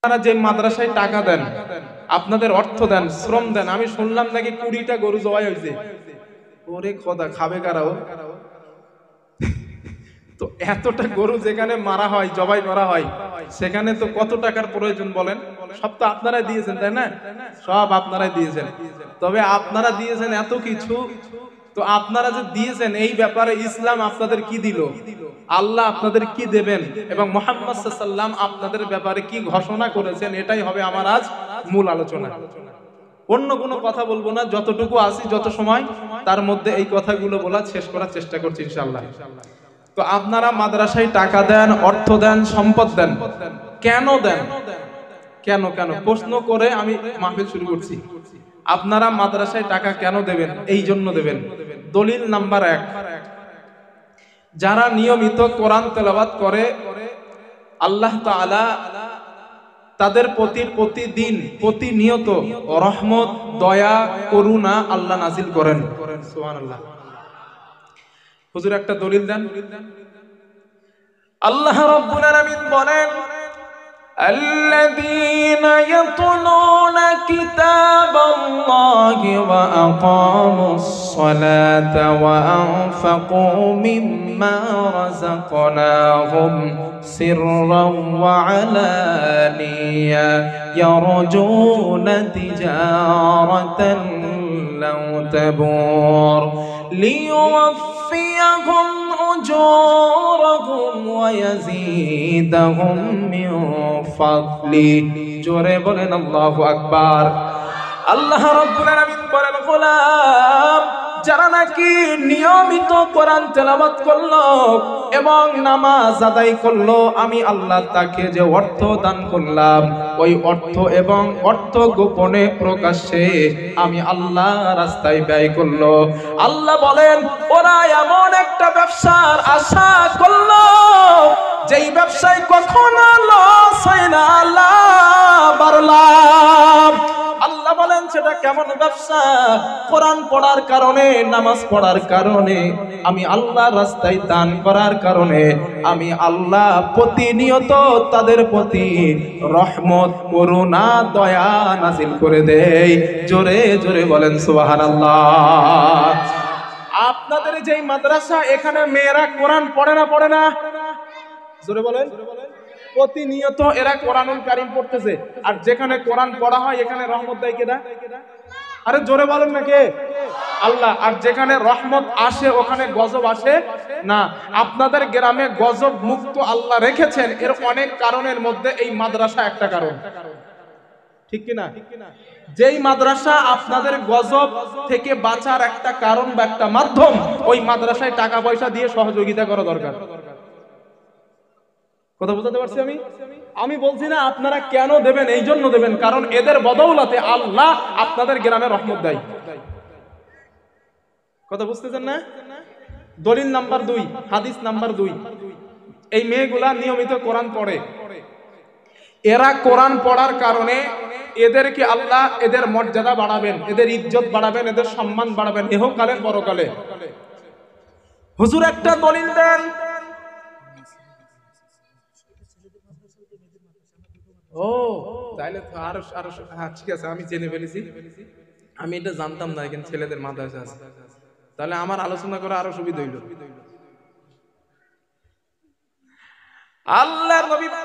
আপনারা যে মাদ্রাসায় টাকা দেন, আপনাদের অর্থ দেন, শ্রম দেন, আমি শুনলাম নাকি 20টা গরু জবাই হয়েছে। ওরে খোদা, খাবে কারাও? তো এতটা গরু যেখানে মারা হয়, জবাই করা হয়, সেখানে তো কত টাকার প্রয়োজন বলেন? সব তো আপনারাই দিয়েছেন, তাই না? সব আপনারাই দিয়েছেন। তবে আপনারা দিয়েছেন এত কিছু, তো আপনারা যে দিয়েছেন এই ব্যাপারে ইসলাম আপনাদের কি দিল, আল্লাহ আপনাদের কি দেবেন, এবং মুহাম্মদ সাল্লাল্লাহু আলাইহি ওয়াসাল্লাম আপনাদের ব্যাপারে কি ঘোষণা করেছেন, এটাই হবে আমার আজ মূল আলোচনা। অন্য কোনো কথা বলবো না, যতটুকু আসি যত সময় তার মধ্যে এই কথাগুলো বলা শেষ করার চেষ্টা করছি ইনশাআল্লাহ। তো আপনারা মাদ্রাসায় টাকা দেন, অর্থ দেন, সম্পদ দেন, কেন দেন? কেন কেন প্রশ্ন করে আমি মাহফিল শুরু করছি। আপনারা মাদ্রাসায় টাকা কেন দেবেন? এই জন্য দেবেন। দলিল নাম্বার 1, যারা নিয়মিত কোরআন তেলাওয়াত করে আল্লাহ তাআলা তাদের প্রতি প্রতিদিন প্রতিনিয়ত রহমত, দয়া, করুণা আল্লাহ নাজিল করেন। সুবহানাল্লাহ। হুজুর একটা দলিল দেন। আল্লাহ রাব্বুল আলামিন বলেন, الذين يتلون كتاب الله وأقاموا الصلاة وأنفقوا مما رزقناهم سرا وعلانية يرجون تجارة لن تبور ليوفيهم أجورهم ويزيدهم من فضله। জোরে বলেন আল্লাহু আকবার। আল্লাহ রাব্বুল আলামিন বলেন, গোলাম যারা নাকি নিয়মিত কোরআন তেলাওয়াত করলো এবং নামাজ আদায় করলো, আমি আল্লাহ তাকে যে অর্থ দান করলাম, ওই অর্থ এবং অর্থ গোপনে প্রকাশ্যে আমি আল্লাহ রাস্তায় ব্যয় করলো। আল্লাহ বলেন, ওরা এমন একটা ব্যবসার আশা করলো যেই ব্যবসায় কখনো লস হয় না, লাভ আর লাভ। আল্লাহ বলেন, সেটা কেমন ব্যবসা? কোরআন পড়ার কারণে, নামাজ পড়ার কারণে, আমি আল্লাহর রাস্তায় দান করার কারণে আমি আল্লাহ প্রতিনিয়ত তাদের প্রতি রহমত, করুণা, দয়া নাজিল করে দেই। জোরে জোরে বলেন সুবহানাল্লাহ। আপনাদের যেই মাদ্রাসা, এখানে মেয়েরা কোরআন পড়ে না? পড়ে না? জোরে বলেন। প্রতিনিয়ত এরা কোরআনুল কারীম পড়তেছে, আর যেখানে কোরআন পড়া হয় এখানে রহমত দেয় কেডা? আরে জোরে বলেন না, কে? আল্লাহ। আর যেখানে রহমত আসে ওখানে গজব আসে না। আপনাদের গ্রামে গজব মুক্ত আল্লাহ রেখেছেন, এর অনেক কারণের মধ্যে এই মাদ্রাসা একটা কারণ, ঠিক কিনা? যেই মাদ্রাসা আপনাদের গজব থেকে বাঁচার একটা কারণ বা একটা মাধ্যম, ওই মাদ্রাসায় টাকা পয়সা দিয়ে সহযোগিতা করা দরকার। কথা বুঝতে পারছি আমি? আমি বলছি না আপনারা কেন দেবেন, এই জন্য দেবেন কারণ এদের বদৌলতে আল্লাহ আপনাদের গ্রামে রহমত দেয়। কথা বুঝতেছেন না? দলিল নাম্বার 2, হাদিস নাম্বার 2, এই মেয়েগুলা নিয়মিত কোরআন পড়ে। এরা কোরআন পড়ার কারণে এদেরকে আল্লাহ এদের মর্যাদা বাড়াবেন, এদের ইজ্জত বাড়াবেন, এদের সম্মান বাড়াবেন ইহকালে পরকালে। হুজুর একটা দলিল দেন। ও তাইলে তো আরো আরো, হ্যাঁ ঠিক আছে, আমি জেনে ফেলেছি। আমি এটা জানতাম না এখানে ছেলেদের মাদ্রাসা আছে, তাহলে আমার আলোচনা করা আরো সুবিধা হইল।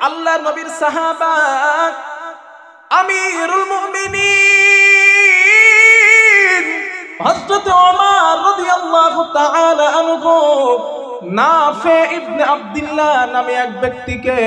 আল্লাহর নবীর সাহাবা আমিরুল মুমিনিন হযরত ওমর রাদিয়াল্লাহু তাআলা আনহু নাফে ইবনে আব্দুল্লাহ নামে এক ব্যক্তিকে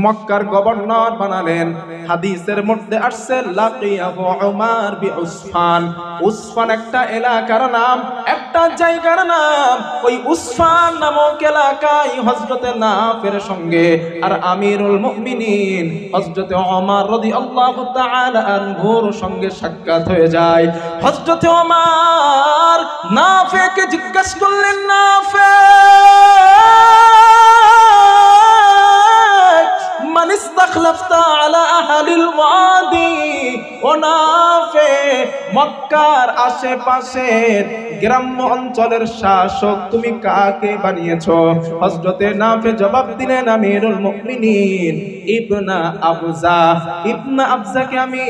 মক্কার গভর্নর বানালেন। হাদিসের মধ্যে আসছে লাকিয়াহু উমর বিউসফান। উসফান একটা এলাকার নাম, একটা জায়গার নাম। ওই উসফান নামক এলাকায় হযরতে নাফের সঙ্গে আর আমিরুল মুমিনিন হযরতে ওমর রাদিয়াল্লাহু তাআলা আনহুর সঙ্গে সাক্ষাৎ হয়ে যায়। হযরতে ওমর নাফেকে জিজ্ঞাসা করলেন, নাফে মানে ইস্তাখলাফতা আলা আহলিল ওয়াদি, ও নাফে মক্কার আশেপাশের গ্রাম্য অঞ্চলের শাসক তুমি কাকে বানিয়েছো? হযরতে নাফে জবাব দিলেন, আমিরুল মুমিনিন ইবনা আবজা, ইবনা আবজাকে আমি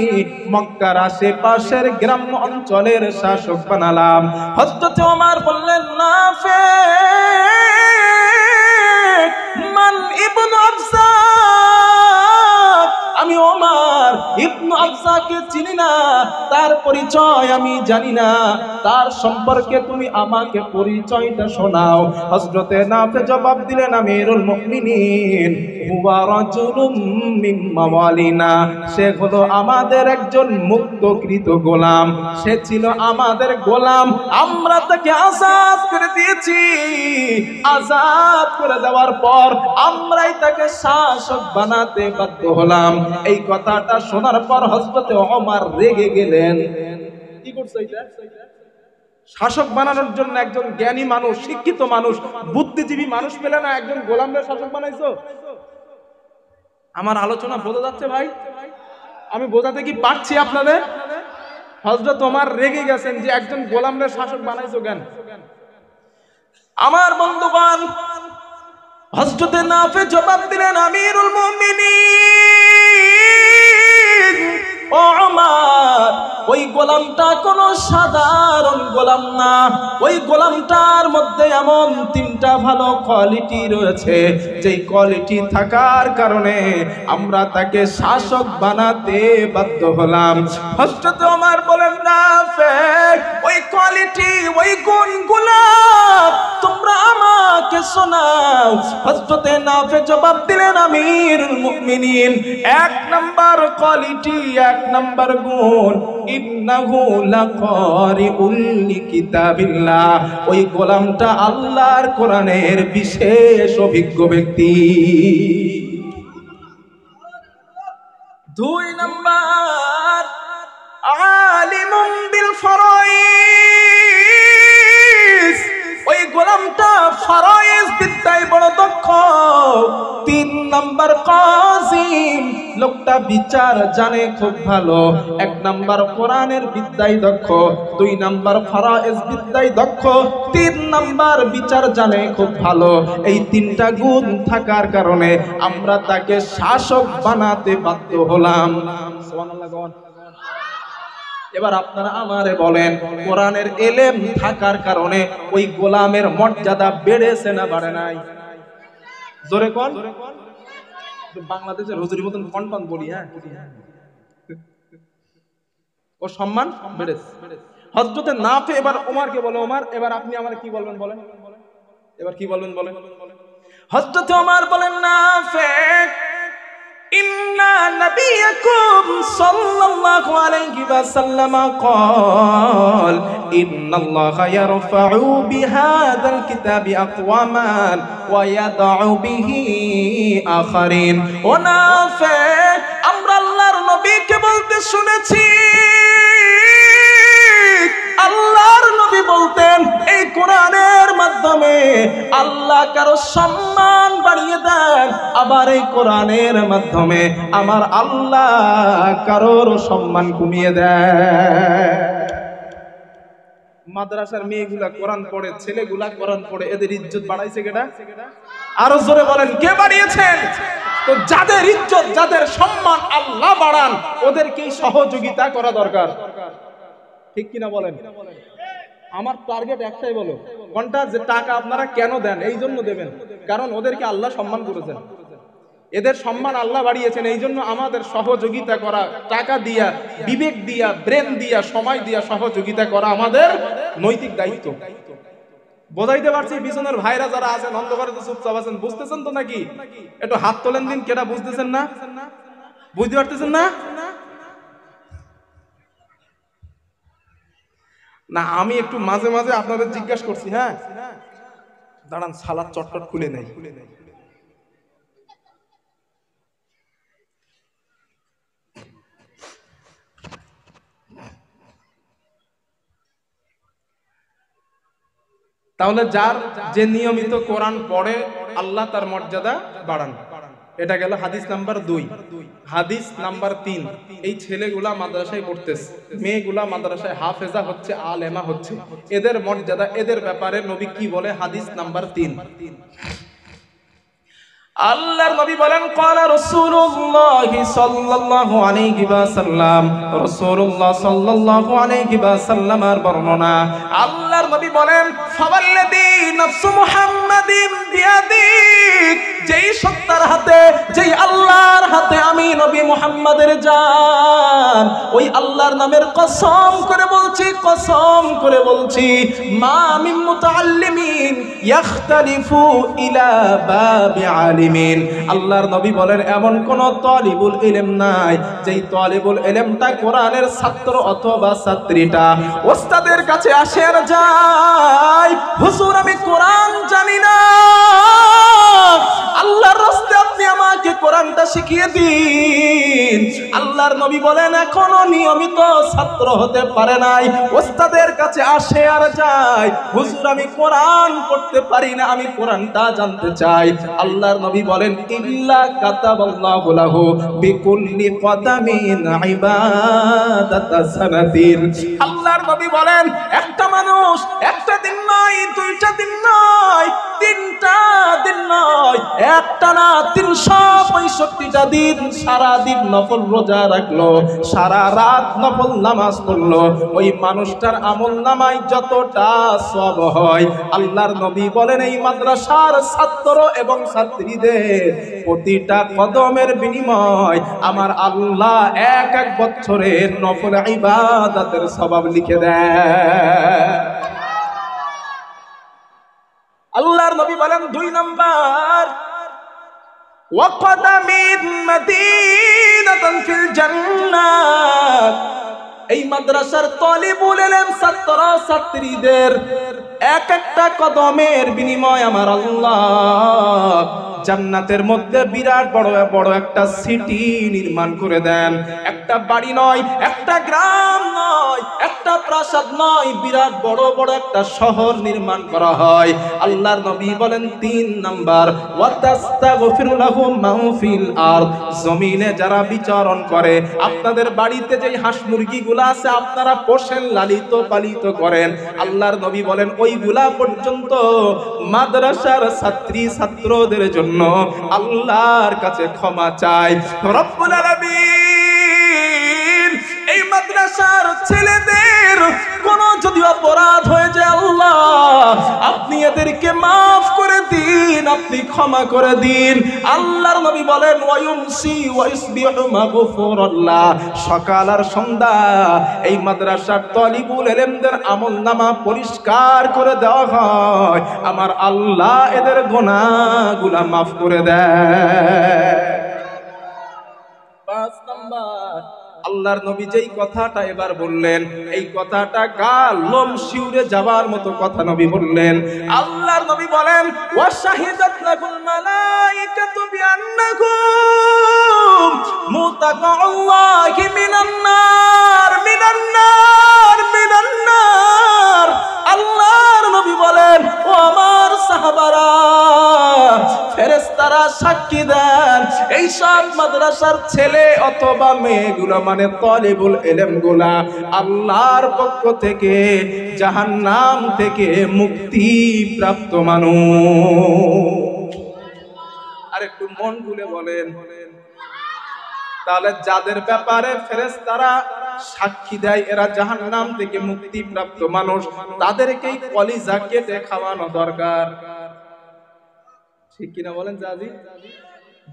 মক্কার আশেপাশের গ্রাম্য অঞ্চলের শাসক বানালাম। হযরতে ওমর বললেন, নাফে মান ইবনু আবজা, আমি ওমর ইবনু আবজাকে চিনি না, তার পরিচয় আমি জানি না, তার সম্পর্কে তুমি আমাকে পরিচয়টা শোনাও। হযরতে নাফে জবাব দিলেন, আমিরুল মুমিনিন হুয়া রাজুলুম মিন মাওয়ালিনা, সে হলো আমাদের একজন মুক্তকৃত গোলাম, সে ছিল আমাদের গোলাম, আমরা তাকে আজাদ করে দিয়েছি। আজাদ করে দেওয়ার পর আমরাই তাকে শাসক বানাতে বাধ্য হলাম। এই কথাটা শোনার পর হযরতে ওমর রেগে গেলেন। কি করছে এটা? শাসক বানানোর জন্য একজন জ্ঞানী মানুষ, শিক্ষিত মানুষ, বুদ্ধিজীবী মানুষ পেলে না একজন গোলামদের শাসক বানাইছো? আমার আলোচনা বোঝা যাচ্ছে ভাই? আমি বোঝাতে কি পারছি আপনাদের? হযরত ওমর রেগে গেছেন যে একজন গোলামদের শাসক বানাইছো কেন? আমার বন্ধুগণ, হযরতে নাফে জবাব দিলেন, আমিরুল মুমিনিন ও ওমর, ওই গোলামটা কোনো সাধারণ গোলাম না, ওই গোলামটার মধ্যে এমন তিনটা ভালো কোয়ালিটি রয়েছে, যেই কোয়ালিটি থাকার কারণে আমরা তাকে শাসক বানাতে বাধ্য হলাম। হযরত ওমর বলেন, নাফে ওই কোয়ালিটি, ওই গুণগুলো তোমরা আমাকে শোনাও। হযরতে নাফে জবাব দিলেন, আমিরুল মুমিনিন, এক নাম্বার কোয়ালিটি, এক নাম্বার গুণ, ইন্নাহু লাকারিউল লিকিতাবিল্লাহ, ওই গোলামটা আল্লাহর কোরআনের বিশেষ অভিজ্ঞ ব্যক্তি। দুই নাম্বার, আলিমুম বিল ফরাইজ, ওই গোলামটা ফরাইজ বিদ্যায় বড় দক্ষ। তিন নাম্বার, কাযিম, লোকটা বিচার জানে খুব ভালো। এক নাম্বার কোরআনের বিদ্যায় দক্ষ, দুই নাম্বার ফরাইজ বিদ্যায় দক্ষ, তিন নাম্বার বিচার জানে খুব ভালো। এই তিনটা গুণ থাকার কারণে আমরা তাকে শাসক বানাতে বাধ্য হলাম। সুবহানাল্লাহ। এবার আপনারা আমারে বলেন, কোরআনের এলেম থাকার কারণে ওই গোলামের মর্যাদা বেড়েছে না বাড়ে নাই? জোরে কোন। বাংলাদেশের হুজুরি মতন কন্টন বলি, হ্যাঁ, ও সম্মান বেড়েছে। হযরতে নাফে এবার ওমরকে বলে, ওমর এবার আপনি আমারে কি বলবেন বলেন, এবার কি বলবেন বলেন। হযরতে ওমর বলেন, নাফে ইন্না নবিয়াকুম সাল্লাল্লাহু আলাইহি ওয়াসাল্লাম قال ان الله يرفع بهذا الكتاب اقواما ويضع به اخرين। ও নাফে, আমরা আল্লাহর নবীকে বলতে শুনেছি, আল্লাহর নবী বলতেন এই কোরআনের মাধ্যমে আল্লাহ কারো সম্মান বাড়িয়ে দেন, আবার এই কোরআনের মাধ্যমে আমার আল্লাহ কারোর সম্মান কমিয়ে দেয়। মাদ্রাসার মেয়েগুলা কোরআন পড়ে, ছেলেগুলা কোরআন পড়ে, এদের ইজ্জত বাড়াইছে কেডা? আরো জোরে বলেন, কে বাড়িয়েছেন? তো যাদের ইজ্জত, যাদের সম্মান আল্লাহ বাড়ান, ওদেরকেই সহযোগিতা করা দরকার, ঠিক কিনা বলেন? আমার টার্গেট একটাই, বলো কোনটা? যে টাকা আপনারা কেন দেন? এই জন্য দেবেন কারণ ওদেরকে আল্লাহ সম্মান করেছেন, এদের সম্মান আল্লাহ বাড়িয়েছেন, এই জন্য আমাদের সহযোগিতা করা, টাকা দিয়া, বিবেক দিয়া, ব্রেন দিয়া, সময় দিয়া সহযোগিতা করা আমাদের নৈতিক দায়িত্ব। বোঝাইতে পারছি? পিছনের ভাইরা যারা আছেন অন্ধকারে তো চুপচাপ আছেন, বুঝতেছেন তো নাকি? একটু হাত তোলেন দিন, কেটা বুঝতেছেন না? বুঝতে পারতেছেন না? না, আমি একটু মাঝে মাঝে আপনাদের জিজ্ঞাসা করছি, হ্যাঁ দাঁড়ান, সালাদ চটপট খুলে নেই। তাহলে যার যে নিয়মিত কোরআন পড়ে আল্লাহ তার মর্যাদা বাড়ান। এটা গেল হাদিস নাম্বার 2। হাদিস নাম্বার 3, এই ছেলেগুলা মাদ্রাসায় পড়তেছে, মেয়েগুলা মাদ্রাসায় হাফেজা হচ্ছে, আলেমা হচ্ছে, এদের মর্যাদা, এদের ব্যাপারে নবী কি বলে? হাদিস নাম্বার 3, আল্লাহর নবী বলেন ক্বালা রাসূলুল্লাহ সাল্লাল্লাহু আলাইহি ওয়াসাল্লাম, রাসূলুল্লাহ সাল্লাল্লাহু আলাইহি ওয়াসাল্লামের বর্ণনা, আল্লাহর নবী বলেন ফাওয়াল্লাযী নাফসু মুহাম্মাদিন বিয়াদিক, যেই সত্তার হাতে, যেই আল্লাহর হাতে আমি নবী মুহাম্মাদের জান, ওই আল্লাহর নামের কসম করে বলছি, কসম করে বলছি, মা মিন মুতাআল্লিমিন ইখতালিফু ইলা বাবি আলিমিন, আল্লাহর নবী বলেন এমন কোন তালিবুল ইলম নাই যেই তালিবুল ইলমটা কোরআনের ছাত্র অথবা ছাত্রীটা ওস্তাদের কাছে আসে আর যায়, হুজুর আমি কোরআন জানি না, আল্লাহর রাস্তায় আপনি আমাকে কোরআনটা শিখিয়ে দিন। আল্লাহর নবী বলেন এখনো নিয়মিত ছাত্র হতে পারে নাই, ওস্তাদের কাছে আসে আর যায়, হুজুর আমি কোরআন পড়তে পারি না, আমি কোরআনটা জানতে চাই। আল্লাহর নবী বলেন ইল্লা কাতাবাল্লাহু লাহু বিকুল্লি কদামিন ইবাদাতা সানাতিন, আল্লাহর নবী বলেন একটা মানুষ একটা দিন নয়, দুইটা দিন নয়, তিনটা দিন নয়, একটা না 365টা দিন সারা দিন নফল রোজা রাখলো, সারা রাত নফল নামাজ পড়লো, ওই মানুষটার আমলনামায় যতটা সওয়াব হয়, আল্লাহর নবী বলেন এই মাদ্রাসার ছাত্র এবং ছাত্রীদের প্রতিটা কদমের বিনিময় আমার আল্লাহ এক এক বছরের নফল ইবাদতের সওয়াব লিখে দেয়। আল্লাহর নবী বলেন 2 নাম্বার, ওয়াকাদামিন মাদিনাতান ফিল জান্নাত, এই মাদ্রাসার তালিবুল ইলম ছাত্র ছাত্রীদের এক একটা কদমের বিনিময় আমার আল্লাহ জান্নাতের মধ্যে বিরাট বড় বড় একটা সিটি নির্মাণ করে দেন। একটা বাড়ি নয়, একটা গ্রাম নয়, একটা প্রাসাদ নয়, বিরাট বড় বড় একটা শহর নির্মাণ করা হয়। আল্লাহর নবী বলেন 3 নাম্বার, ওয়াতাস্তাগফিরু লাহুম মান ফিল আরদ, জমিনে যারা বিচরণ করে, আপনাদের বাড়িতে যেই হাঁস মুরগিগুলো আছে আপনারা পোষেন, লালিত পালিত করেন, আল্লাহর নবী বলেন ওইগুলা পর্যন্ত মাদ্রাসার ছাত্রী ছাত্রদের জন্য আল্লাহর কাছে ক্ষমা চাই। রব্বুল আলামিন এই মাদ্রাসার ছেলেদের কোন যদি অপরাধ হয়ে যায় আল্লাহ আপনি এদেরকে মাফ করে দিন, আপনি ক্ষমা করে দিন। আল্লাহর নবী বলেন ওয়ায়ুমসি ওয়াইসবিহু মাগফুরাল্লাহ, সকাল আর সন্ধ্যা এই মাদ্রাসার তালিবুল ইলমদের আমলনামা পরিষ্কার করে দেওয়া হয়, আমার আল্লাহ এদের গুনাহগুলো মাফ করে দেয়। 5 নাম্বার, আল্লাহর নবী যেই কথাটা এবার বললেন এই কথাটা গা লোম শিউরে যাবার মতো কথা নবী বললেন। আল্লাহর নবী বলেন ওয়া শাহিদাত লাকুল মালাইকাতু বিআন্নাকুম মুতাকাল্লাহি মিনান নার মিনান নার মিনান নার। আল্লাহর নবী বলেন ও আমার সাহাবারা, ফেরেশতারা সাক্ষী দেন এই সব মাদ্রাসার ছেলে অথবা মেয়েগুলো মানে তালিবুল ইলম গুলা আল্লাহর পক্ষ থেকে জাহান্নাম থেকে মুক্তি প্রাপ্ত মানুষ। আর একটু মন খুলে বলেন, তাহলে যাদের ব্যাপারে ফেরেশতারা সাক্ষী দেয় এরা জাহান্নাম থেকে মুক্তি প্রাপ্ত মানুষ, তাদেরকেই কলিজা কেটে খাওয়ানো দরকার, ঠিক কিনা বলেন? জাজি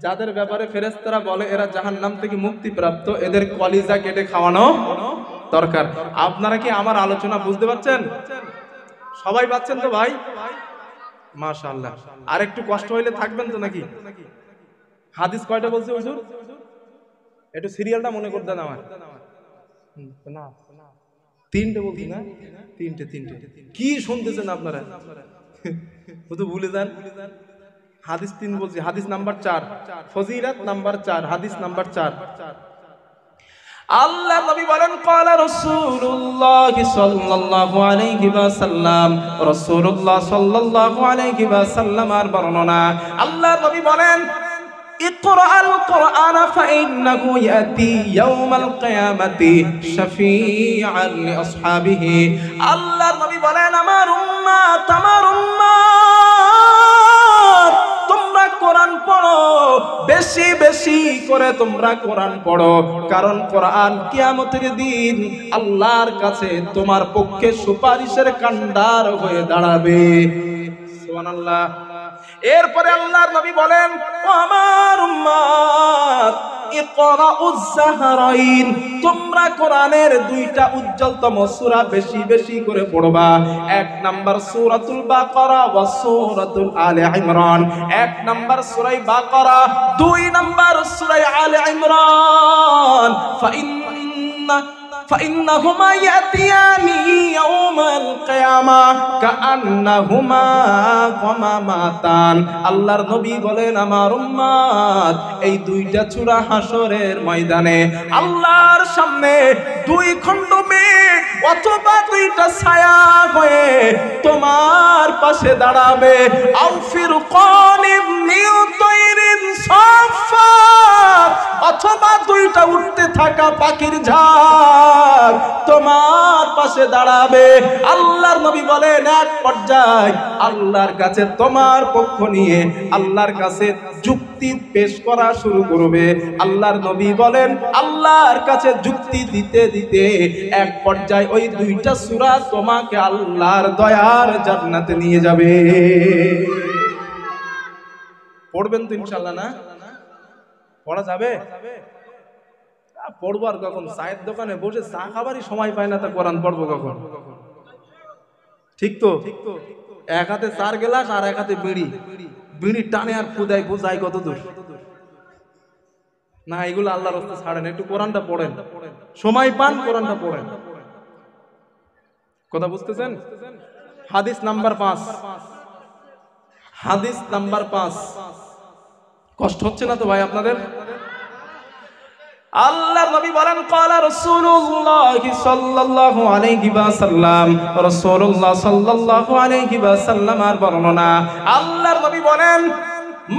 যাদের ব্যাপারে ফেরেশতারা বলে এরা জাহান্নাম থেকে মুক্তি প্রাপ্ত, এদের কলিজা কেটে খাওয়ানো দরকার। আপনারা কি আমার আলোচনা বুঝতে পারছেন? সবাই পাচ্ছেন তো ভাই? মাশাআল্লাহ। আর একটু কষ্ট হইলে থাকবেন তো নাকি? হাদিস কয়টা বলছে হুজুর? একটু সিরিয়ালটা মনে করে দেন আমার। না 3টে বলছি না? 3টে কি শুনতেছেন আপনারা? শুধু ভুলে যান। হাদিস 3 বলছি, হাদিস নাম্বার 4, ফজিলত নাম্বার 4, হাদিস নাম্বার 4। আল্লাহ নবী বলেন ক্বালা রাসূলুল্লাহ সাল্লাল্লাহু আলাইহি ওয়াসাল্লাম, রাসূলুল্লাহ সাল্লাল্লাহু আলাইহি ওয়াসাল্লামের বর্ণনা। আল্লাহ নবী বলেন اقرأ القرآن فإنه يأتي يوم القيامة شفيعا لأصحابه আল্লাহ নবী বলেন আমার উম্মত তোমরা কোরআন পড়ো বেশি বেশি করে তোমরা কোরআন পড়ো কারণ কোরআন কিয়ামতের দিন আল্লাহর কাছে তোমার পক্ষে সুপারিশের কান্ডার হয়ে দাঁড়াবে সুবহানাল্লাহ এরপরে আল্লাহর নবী বলেন ও আমার উম্মত ইকরাউজ যাহরাইন তোমরা কোরআনের দুইটা উজ্জ্বলতম সূরা বেশি বেশি করে পড়বা এক নাম্বার সূরাতুল বাকারা ওয়া সূরাতুল আলে ইমরান এক নাম্বার সূরা বাকারা দুই নাম্বার সূরা আলে ইমরান فإنهما يأتيان يوم القيامة كأنهما غمامتان আল্লাহর নবী বলেন আমার উম্মত এই দুইটা সূরা হাসরের ময়দানে আল্লাহর সামনে দুই খণ্ড মেঘ অথবা দুইটা ছায়া হয়ে তোমার পাশে দাঁড়াবে আও ফিরকানিম মিন তাইরিন সাফা অথবা দুইটা উঠতে থাকা পাখির ঝাঁক তোমার পাশে দাঁড়াবে আল্লাহর নবী বলেন এক পর্যায়ে আল্লাহর কাছে তোমার পক্ষ নিয়ে আল্লাহর কাছে যুক্তি পেশ করা শুরু করবে আল্লাহর নবী বলেন আল্লাহর কাছে যুক্তি দিতে দিতে এক পর্যায়ে ওই দুইটা সূরা তোমাকে আল্লাহর দয়ার জান্নাতে নিয়ে যাবে পড়বেন তো ইনশাআল্লাহ না পড়া যাবে পড়বো আর কখন চায়ের দোকানে বসে চা খাবারই সময় পায় না তা কোরআন পড়বো কখন ঠিক তো এক হাতে 4 গ্লাস আর এক হাতে বিড়ি টানে আর ফুদায় বোঝায় কত দূর না এগুলো আল্লাহর রাস্তা ছাড়েন একটু কোরআনটা পড়েন সময় পান কোরআনটা পড়েন কথা বুঝতেছেন হাদিস নাম্বার 5 কষ্ট হচ্ছে না তো ভাই আপনাদের আল্লাহর নবী বলেন ক্বালা রাসূলুল্লাহ সাল্লাল্লাহু আলাইহি ওয়াসাল্লাম রাসূলুল্লাহ সাল্লাল্লাহু আলাইহি ওয়াসাল্লামের বর্ণনা আল্লাহর নবী বলেন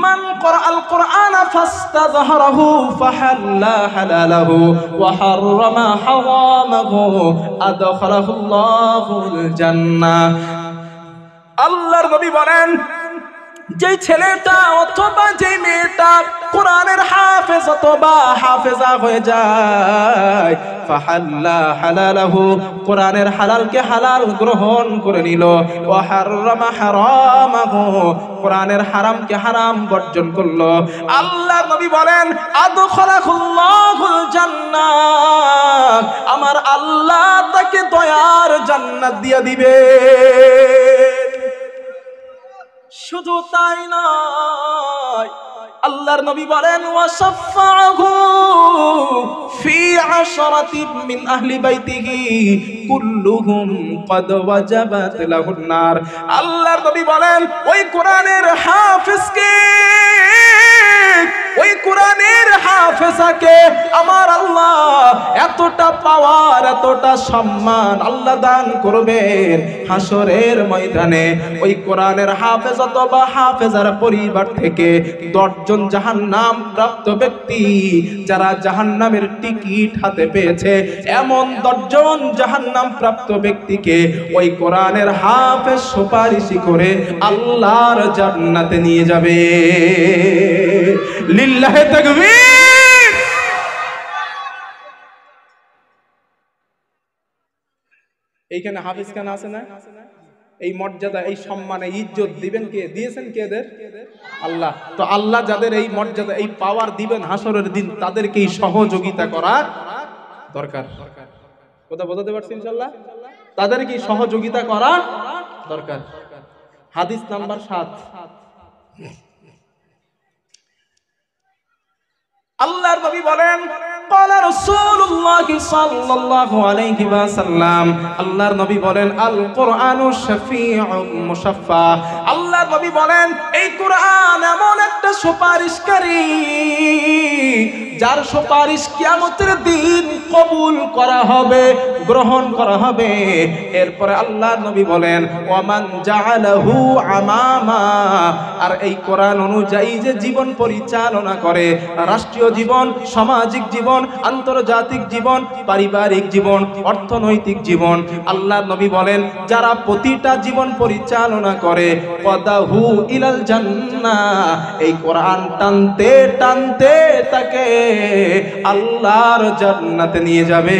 মান ক্বারাআল কুরআনা ফাস্তাযহারাহু ফাহাল্লা হালালাহু ওয়া হাররামা হারামাহু আদখালাহুল্লাহুল জান্নাহ আল্লাহর নবী বলেন যে ছেলেটা অথবা যে মেয়েটা কোরআনের হাফেজ অথবা হাফেজা হয়ে যায় ফাহাল্লা হালালাহু কোরআনের হালালকে হালাল গ্রহণ করে নিল ওয়া হাররামা হারামাহু কোরআনের হারামকে হারাম বর্জন করলো আল্লাহর নবী বলেন আদখালাহুল্লাহুল জান্নাহ আমার আল্লাহ তাকে দয়ার জান্নাত দিয়ে দিবে শুধু তাই নয় আল্লাহর নবী বলেন ওয়াসাফাহু ফি আশরাতিন মিন আহলি বাইতিহি কুল্লুহুম ক্বাদ ওয়াজাবাত লাহুন নার আল্লাহর নবী বলেন ওই কোরআনের হাফেজকে ওই কোরআনের হাফেজাকে আমার আল্লাহ এতটা পাওয়ার এতটা সম্মান আল্লাহ দান করবেন হাসরের ময়দানে ওই কোরআনের হাফেজ অথবা হাফেজার পরিবার থেকে 10 জন জাহান্নাম প্রাপ্ত ব্যক্তি যারা জাহান্নামের টিকিট হাতে পেয়েছে এমন 10 জন জাহান্নাম প্রাপ্ত ব্যক্তিকে ওই কোরআনের হাফেজ সুপারিশ করে আল্লাহর জান্নাতে নিয়ে যাবে লিল্লাহি তাকবীর এইখানে হাফেজ কেন আছে না এই মর্যাদা এই সম্মান এই ইজ্জত দিবেন কে দিয়েছেন কে এদের আল্লাহ তো আল্লাহ যাদের এই মর্যাদা এই পাওয়ার দিবেন হাসরের দিন তাদেরকে সহযোগিতা করা দরকার কথা বোঝাতে পারছি ইনশাআল্লাহ তাদেরকে সহযোগিতা করা দরকার হাদিস নাম্বার 7 আল্লাহর নবী বলেন ক্বালা রাসূলুল্লাহ সাল্লাল্লাহু আলাইহি ওয়াসাল্লাম আল্লাহর নবী বলেন আল কুরআনু শাফিউম মুশাফফা আল্লাহর নবী বলেন এই কোরআন এমন একটা সুপারিশকারী যার সুপারিশ কিয়ামতের দিন কবুল করা হবে গ্রহণ করা হবে। এরপরে আল্লাহর নবী বলেন ওয়ামান জাআলাহু আমামা, আর এই কোরআন অনুযায়ী যে জীবন পরিচালনা করে, রাষ্ট্রীয় জীবন, সামাজিক জীবন, আন্তর্জাতিক জীবন, পারিবারিক জীবন, অর্থনৈতিক জীবন, আল্লাহর নবী বলেন যারা প্রতিটা জীবন পরিচালনা করে কদাহু ইলাল জান্নাহ, এই কোরআন টানতে টানতে তাকে আল্লাহর জান্নাতে নিয়ে যাবে।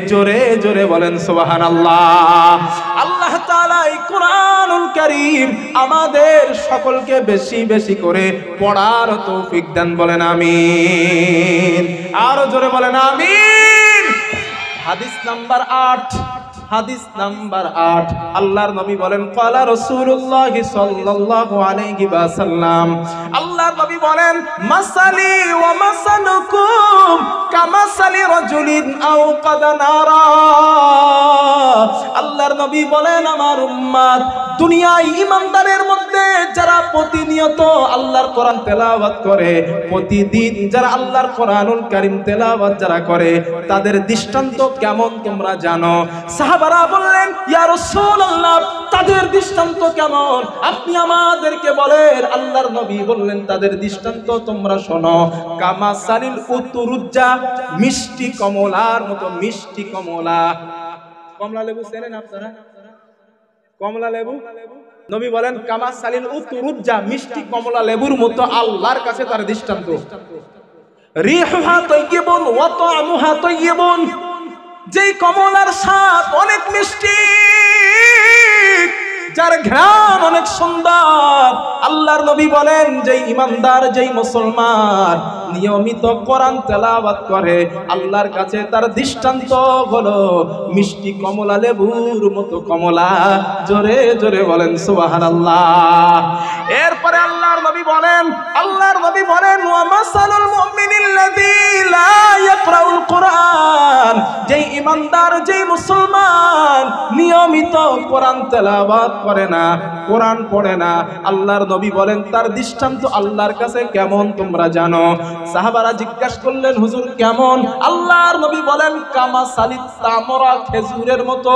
জোরে জোরে বলেন সুবহানাল্লাহ। আল্লাহ তাআলা এই কোরআনুল কারীম আমাদের সকলকে বেশি বেশি করে পড়ার তৌফিক দান, বলেন আমিন। আরো জোরে বলেন আমিন। হাদিস নাম্বার 8, হাদিস নাম্বার 8, আল্লাহর নবী বলেন ক্বালা রাসূলুল্লাহ সাল্লাল্লাহু আলাইহি ওয়াসাল্লাম, আল্লাহর নবী বলেন মাসালি ওয়া মাসালুকুম কামাসালি রাজুলিন আওকাদা নারা। আল্লাহর নবী বলেন আমার উম্মত দুনিয়ায় ঈমানদারের মধ্যে যারা প্রতিনিয়ত আল্লাহর কোরআন তেলাওয়াত করে, প্রতিদিন যারা আল্লাহর কোরআনুল কারীম তেলাওয়াত যারা করে, তাদের দৃষ্টান্ত কেমন তোমরা জানো? সাহাবারা বললেন ইয়া রাসূলুল্লাহ তাদের দৃষ্টান্ত কেমন, আপনি আমাদেরকে বলেন। আল্লাহর নবী বললেন তাদের দৃষ্টান্ত তোমরা শোনো, কামাসালিল উতুরুজ্জা, মিষ্টি কমলার মতো, মিষ্টি কমলা। কমলা লেবু চেনেন আপনারা? কমলা লেবু, নবী বলেন কামাসালিল উতুরুজ্জা, মিষ্টি কমলা লেবুর মতো আল্লাহর কাছে তার দৃষ্টান্ত। রিহুহা তাইয়িবুন ওয়া তা'মুহা তাইয়িবুন, যেই কমলার স্বাদ অনেক মিষ্টি, যার ঘ্রাণ অনেক সুন্দর। আল্লাহর নবী বলেন যেই ঈমানদার, যেই মুসলমান নিয়মিত কোরআন তেলাওয়াত করে, আল্লাহর কাছে তার দৃষ্টান্ত হলো মিষ্টি কমলা লেবুর মতো কমলা। জোরে জোরে বলেন সুবহানাল্লাহ। এরপরে আল্লাহর নবী বলেন, আল্লাহর নবী বলেন ওয়া মাসালুল মুমিনিল্লাযী লা ইয়াকরাউল কুরআন, যেই ঈমানদার, যেই মুসলমান নিয়মিত কোরআন তেলাওয়াত করে না, কোরআন পড়ে না, আল্লাহর নবী বলেন তার দৃষ্টান্ত আল্লাহর কাছে কেমন তোমরা জানো? সাহাবারা জিজ্ঞাসা করলেন হুজুর কেমন? আল্লাহর নবী বলেন কামাসালিত তামরা, খেজুরের মতো।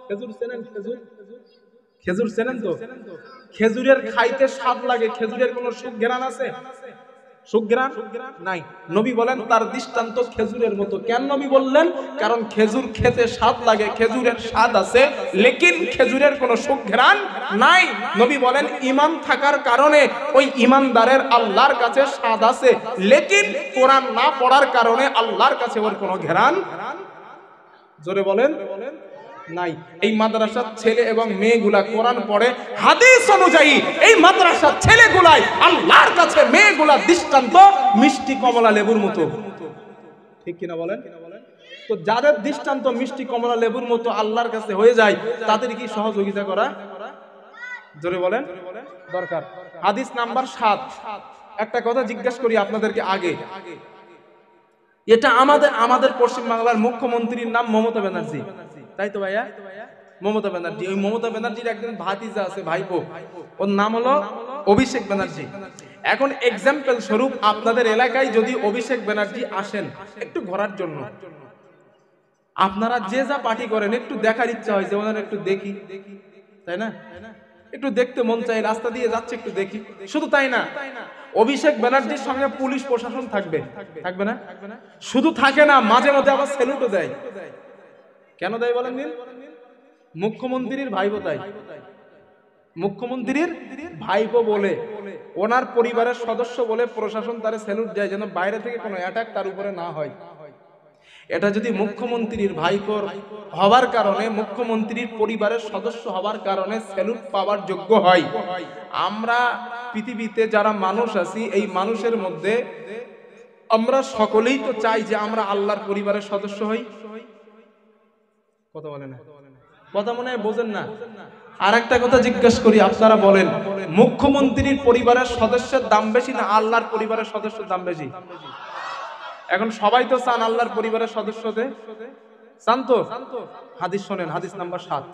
খেজুর চেনেন? খেজুর, খেজুর চেনেন তো? খেজুরের খাইতে স্বাদ লাগে, খেজুরের কোনো সুখ ঘ্রাণ আছে? সুখ ঘ্রাণ নাই। নবী বলেন তার দৃষ্টান্ত খেজুরের মতো। কেন নবী বললেন? কারণ খেজুর খেতে স্বাদ লাগে, খেজুরের স্বাদ আছে, লেকিন খেজুরের কোনো সুখ ঘ্রাণ নাই। নবী বলেন ঈমান থাকার কারণে ওই ঈমানদারের আল্লাহর কাছে স্বাদ আছে, লেকিন কোরআন না পড়ার কারণে আল্লাহর কাছে ওর কোনো ঘ্রাণ, জোরে বলেন, নাই। এই মাদ্রাসার ছেলে এবং মেয়েগুলা কোরআন পড়ে, হাদিস অনুযায়ী এই মাদ্রাসার ছেলেগুলাই আল্লাহর কাছে মেয়েগুলা দৃষ্টান্ত মিষ্টি কমলা লেবুর মতো। ঠিক কিনা বলেন? তো যাদের দৃষ্টান্ত মিষ্টি কমলা লেবুর মতো আল্লাহর কাছে হয়ে যায়, তাদের কি সহযোগিতা করা, জোরে বলেন, দরকার। হাদিস নাম্বার 7, একটা কথা জিজ্ঞাসা করি আপনাদেরকে আগে, এটা আমাদের পশ্চিম বাংলার মুখ্যমন্ত্রীর নাম মমতা ব্যানার্জি, তাই তো ভাইয়া? মমতা ব্যানার্জি। ওই মমতা ব্যানার্জির একজন ভাতিজা আছে, ভাইপো, ওর নাম হলো অভিষেক ব্যানার্জি। এখন এক্সাম্পল স্বরূপ আপনাদের এলাকায় যদি অভিষেক ব্যানার্জি আসেন একটু ঘোরার জন্য, আপনারা যে যা পার্টি করেন একটু দেখার ইচ্ছা হয় যে ওনারা একটু দেখি, তাই না? একটু দেখতে মন চাই, রাস্তা দিয়ে যাচ্ছে একটু দেখি। শুধু তাই না, অভিষেক ব্যানার্জির সঙ্গে পুলিশ প্রশাসন থাকবে, থাকবে না? শুধু থাকে না, মাঝে মধ্যে আবার স্যালুটও দেয়। কেন দেয় বলেন দিন? মুখ্যমন্ত্রীর ভাইপো তাই। মুখ্যমন্ত্রীর ভাইপো বলে, ওনার পরিবারের সদস্য বলে প্রশাসন তারে স্যালুট দেয়, যেন বাইরে থেকে কোনো অ্যাটাক তার উপরে না হয়। এটা যদি মুখ্যমন্ত্রীর ভাইপোর হওয়ার কারণে, মুখ্যমন্ত্রীর পরিবারের সদস্য হওয়ার কারণে স্যালুট পাওয়ার যোগ্য হয়, আমরা পৃথিবীতে যারা মানুষ আছি, এই মানুষের মধ্যে আমরা সকলেই তো চাই যে আমরা আল্লাহর পরিবারের সদস্য হই। কথা বলে না, কথা মনে হয় বোঝেন না। আর একটা কথা জিজ্ঞাসা করি, আপনারা বলেন মুখ্যমন্ত্রীর পরিবারের সদস্যের দাম বেশি না আল্লাহর পরিবারের সদস্যের দাম বেশি? এখন সবাই তো চান আল্লাহর পরিবারের সদস্যদের, চান তো? হাদিস শোনেন, হাদিস নাম্বার 7,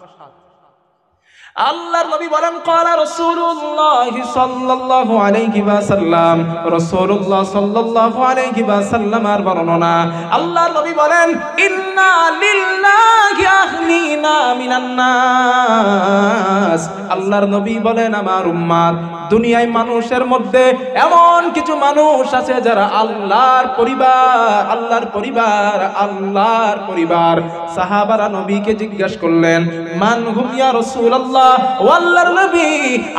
আল্লাহর নবী বলেন ক্বালা রাসূলুল্লাহ সাল্লাল্লাহু আলাইহি ওয়াসাল্লাম, রাসূলুল্লাহ সাল্লাল্লাহু আলাইহি ওয়াসাল্লামের বর্ণনা। আল্লাহর নবী বলেন ইন্না লিল্লাহি আহলিনা মিনান নাস। আল্লাহর নবী বলেন আমার উম্মত, দুনিয়ায় মানুষের মধ্যে এমন কিছু মানুষ আছে যারা আল্লাহর পরিবার, আল্লাহর পরিবার, আল্লাহর পরিবার। সাহাবারা নবীকে জিজ্ঞাসা করলেন মান হুম ইয়া রাসূলুল্লাহ, ও আল্লাহর নবী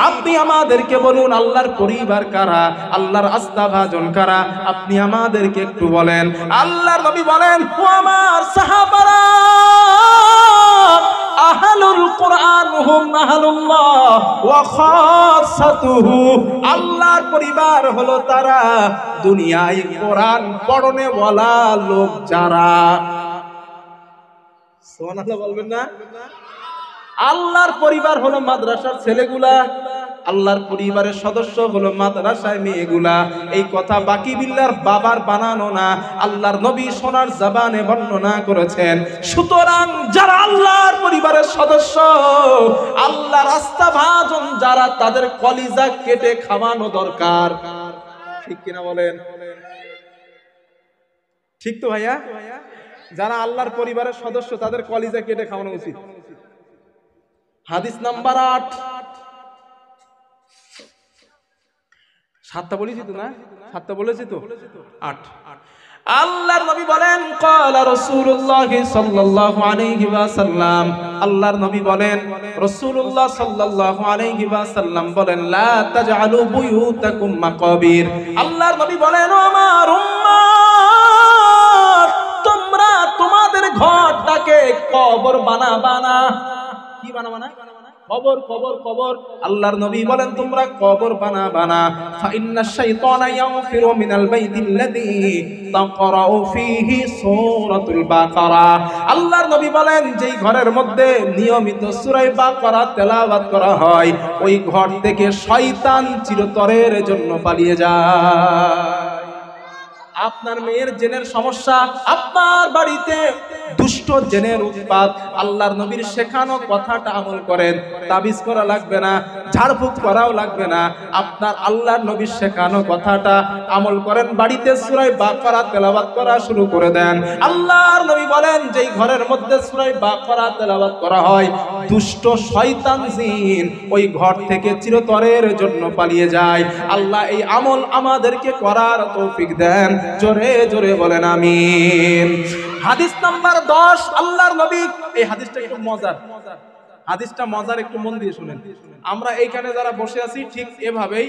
আপনি আমাদেরকে বলুন আল্লাহর পরিবার কারা, আল্লাহর আস্থাভাজন কারা, আপনি আমাদেরকে একটু বলেন। আল্লাহর নবী বলেন ও আমার সাহাবারা, আহলুল কুরআন হুম আহলুল্লাহ ওয়া খাসাতুহু। আল্লাহর পরিবার হলো তারা দুনিয়ায় কোরআন পড়নে ওয়ালা লোক যারা। সুবহানাল্লাহ বলবেন না? আল্লাহর পরিবার হলো মাদ্রাসার ছেলেগুলা, আল্লাহর পরিবারের সদস্য হলো মাদ্রাসায় মেয়েগুলা। এই কথা বাকি বিল্লাহর বাবার বানানো না, আল্লাহর নবী সোনার জবানে বর্ণনা করেছেন। সুতরাং যারা আল্লাহর পরিবারের সদস্য, আল্লাহর আস্থাভাজন যারা, তাদের কলিজা কেটে খাওয়ানো দরকার। ঠিক কিনা বলেন? ঠিক তো ভাইয়া? যারা আল্লাহর পরিবারের সদস্য তাদের কলিজা কেটে খাওয়ানো উচিত। হাদিস নাম্বার 8। 7টা বলেছি তো না? 7টা বলেছি তো? 8। আল্লাহর নবী বলেন ক্বালা রাসূলুল্লাহ সাল্লাল্লাহু আলাইহি ওয়াসাল্লাম। আল্লাহর নবী বলেন, রাসূলুল্লাহ সাল্লাল্লাহু আলাইহি ওয়াসাল্লাম বলেন লা তাজআলু বুয়ুতাকুম মাকাবির। আল্লাহর নবী বলেন ও আমার উম্মত, তোমরা তোমাদের ঘরটাকে কবর বানাবা না। কি বানাবা না? কবর, কবর, কবর। আল্লাহর নবী বলেন তোমরা কবর বানাবা না। ফা ইন্নাশ শাইতানা ইয়াগফিরু মিনাল বাইতিল্লাযী তাকরাউ ফীহি সূরাতুল বাকারা। আল্লাহর নবী বলেন যেই ঘরের মধ্যে নিয়মিত সূরা বাকারা তেলাওয়াত করা হয়, ওই ঘর থেকে শয়তান চিরতরের জন্য পালিয়ে যায়। আপনার মেয়ের জেনের সমস্যা, আপনার বাড়িতে দুষ্ট জেনের উৎপাত, আল্লাহর নবীর শেখানো কথাটা আমল করেন। তাবিজ করা লাগবে না, ঝাড়ফুঁক করাও লাগবে না। আপনার আল্লাহর নবীর শেখানো কথাটা আমল করেন, বাড়িতে সূরা বাকারা তেলাওয়াত করা শুরু করে দেন। আল্লাহর নবী বলেন যেই ঘরের মধ্যে সূরা বাকারা তেলাওয়াত করা হয়, দুষ্ট শয়তান জিন ওই ঘর থেকে চিরতরের জন্য পালিয়ে যায়। আল্লাহ এই আমল আমাদেরকে করার তৌফিক দেন। জোরে জোরে বলেন আমিন। হাদিস নাম্বার 10। আল্লাহর নবী, এই হাদিসটা একটু মজার, হাদিসটা মজার, একটু মন দিয়ে শুনেন। আমরা এইখানে যারা বসে আছি ঠিক এভাবেই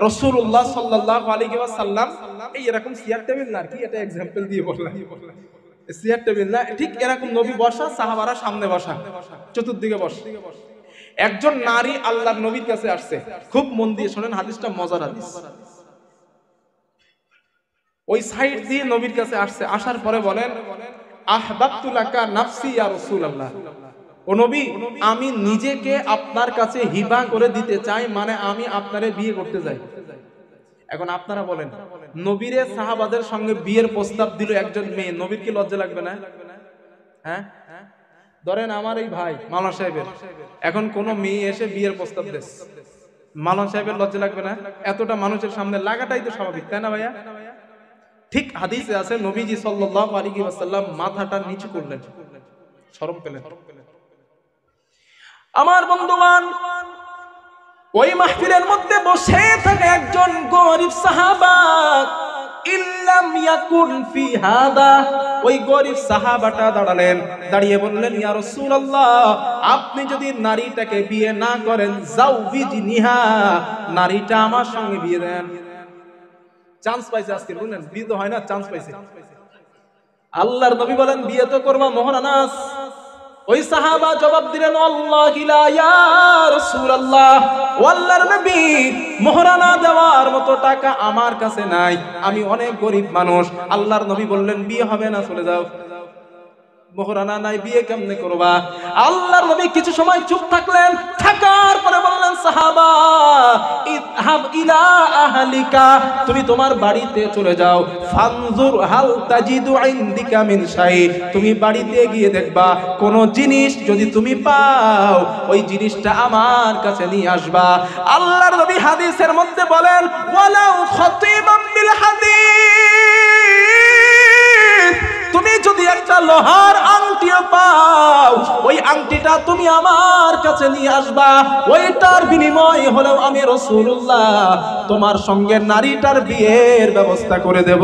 রাসূলুল্লাহ সাল্লাল্লাহু আলাইহি ওয়াসাল্লাম, এই এরকম চেয়ার টেবিল না, কি এটা এক্সাম্পল দিয়ে বললাম, চেয়ার টেবিল না, ঠিক এরকম নবী বসা, সাহাবারা সামনে বসা, চতুর্দিকে বসা। একজন নারী আল্লাহর নবীর কাছে আসছে, খুব মন দিয়ে শুনেন, হাদিসটা মজার হাদিস। ওই সাইড দিয়ে নবীর কাছে আসছে, আসার পরে বলেন আহবাবতু লাকা নাফসি ইয়া রাসূলুল্লাহ, ও নবী আমি নিজেকে আপনার কাছে হিবা করে দিতে চাই, মানে আমি আপনারে বিয়ে করতে চাই। এখন আপনারা বলেন, নবীরে সাহাবাদের সঙ্গে বিয়ের প্রস্তাব দিল একজন মেয়ে, নবীর কি লজ্জা লাগবে না? হ্যাঁ, ধরেন আমার এই ভাই মাওলানা সাহেবের, এখন কোন মেয়ে এসে বিয়ের প্রস্তাব দেয়, মাওলানা সাহেবের লজ্জা লাগবে না? এতটা মানুষের সামনে লাগাটাই তো স্বাভাবিক, তাই না ভাইয়া? ঠিক হাদিসে আছে নবীজি সাল্লাল্লাহু আলাইহি ওয়াসাল্লাম মাথাটা নিচু করলেন, শরম পেলেন। আমার বন্ধুগণ, ওই মাহফিলের মধ্যে বসে থাকে একজন গরীব সাহাবা, ইল্লাম ইয়াকুন ফি হাদা, ওই গরীব সাহাবাটা দাঁড়ালেন, দাঁড়িয়ে বললেন ইয়া রাসূলুল্লাহ আপনি যদি নারীটাকে বিয়ে না করেন, যাওবিজনিহা, নারীটা আমার সঙ্গে বিয়ে দেন। চান্স পাইছে আজকে, বুঝলেন, বিয়ে তো হয় না, চান্স পাইছে। আল্লাহর নবী বলেন বিয়ে তো করবা মোহরানাস। ওই সাহাবা জবাব দিলেন আল্লাহি লা ইয়া রাসূলুল্লাহ, আল্লাহর নবী মোহরানা দেওয়ার মতো টাকা আমার কাছে নাই, আমি অনেক গরীব মানুষ। আল্লাহর নবী বললেন বিয়ে হবে না, চলে যাও, মোহরানা নাই, বিয়ে কেমনে করবা? আল্লাহর নবী কিছু সময় চুপ থাকলেন, থাকার পরে বললেন সাহাবা, ইযহাব ইলা আহলিকা, তুমি তোমার বাড়িতে চলে যাও। ফানজুর হাল তাজিদু ইনদিকা মিন শাই, তুমি বাড়িতে গিয়ে দেখবা কোন জিনিস যদি তুমি পাও, ওই জিনিসটা আমার কাছে নিয়ে আসবা। আল্লাহর নবী হাদিসের মধ্যে বলেন, ওয়ালাউ খাতিবাম বিল হাদিস, তুমি যদি একটা লোহার আংটিও পাও, ওই আংটিটা তুমি আমার কাছে নিয়ে আসবা। ওইটার বিনিময় হলেও আমি রাসূলুল্লাহ তোমার সঙ্গে নারীটার বিয়ের ব্যবস্থা করে দেব।